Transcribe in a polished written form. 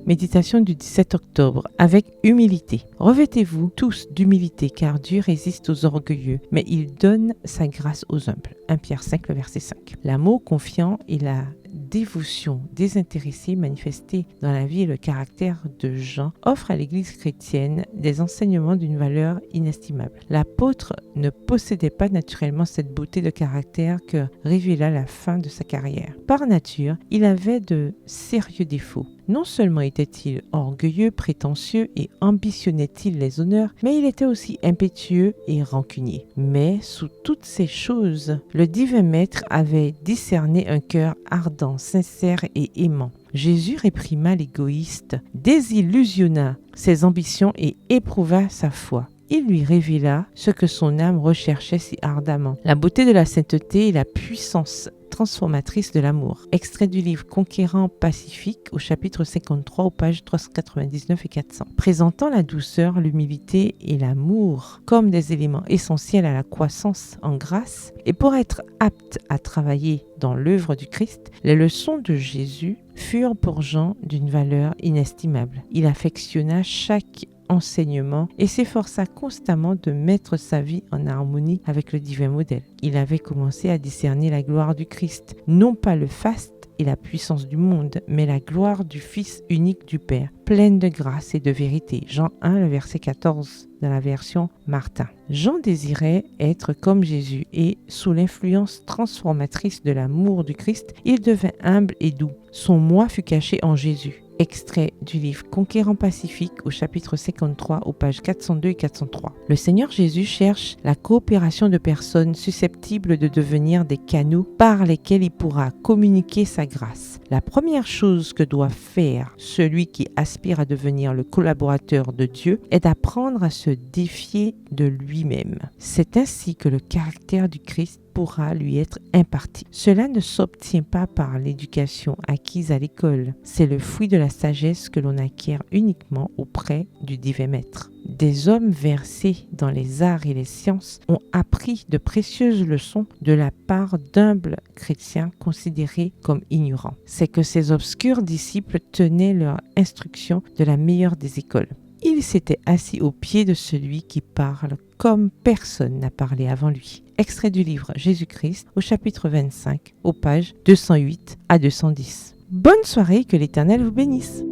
Méditation du 17 octobre avec humilité. Revêtez-vous tous d'humilité, car Dieu résiste aux orgueilleux, mais il donne sa grâce aux humbles. 1 Pierre 5, le verset 5. L'amour confiant et la dévotion désintéressée manifestée dans la vie et le caractère de Jean offrent à l'Église chrétienne des enseignements d'une valeur inestimable. L'apôtre ne possédait pas naturellement cette beauté de caractère que révéla la fin de sa carrière. Par nature, il avait de sérieux défauts. Non seulement était-il orgueilleux, prétentieux et ambitionnait-il les honneurs, mais il était aussi impétueux et rancunier. Mais sous toutes ces choses, le divin maître avait discerné un cœur ardent, sincère et aimant. Jésus réprima l'égoïste, désillusionna ses ambitions et éprouva sa foi. Il lui révéla ce que son âme recherchait si ardemment, la beauté de la sainteté et la puissance transformatrice de l'amour. Extrait du livre Conquérant Pacifique au chapitre 53 aux pages 399 et 400. Présentant la douceur, l'humilité et l'amour comme des éléments essentiels à la croissance en grâce et pour être apte à travailler dans l'œuvre du Christ, les leçons de Jésus furent pour Jean d'une valeur inestimable. Il affectionna chaque enseignement et s'efforça constamment de mettre sa vie en harmonie avec le divin modèle. Il avait commencé à discerner la gloire du Christ, non pas le faste et la puissance du monde, mais la gloire du Fils unique du Père, pleine de grâce et de vérité. Jean 1, le verset 14 dans la version Martin. Jean désirait être comme Jésus et, sous l'influence transformatrice de l'amour du Christ, il devint humble et doux. Son moi fut caché en Jésus. Extrait du livre Conquérant Pacifique au chapitre 53 aux pages 402 et 403. Le Seigneur Jésus cherche la coopération de personnes susceptibles de devenir des canaux par lesquels il pourra communiquer sa grâce. La première chose que doit faire celui qui aspire à devenir le collaborateur de Dieu est d'apprendre à se défier de lui-même. C'est ainsi que le caractère du Christ pourra lui être imparti. Cela ne s'obtient pas par l'éducation acquise à l'école. C'est le fruit de la sagesse que l'on acquiert uniquement auprès du divin maître. Des hommes versés dans les arts et les sciences ont appris de précieuses leçons de la part d'humbles chrétiens considérés comme ignorants. C'est que ces obscurs disciples tenaient leur instruction de la meilleure des écoles. Il s'était assis au pied de celui qui parle comme personne n'a parlé avant lui. Extrait du livre Jésus-Christ au chapitre 25, aux pages 208 à 210. Bonne soirée, que l'Éternel vous bénisse.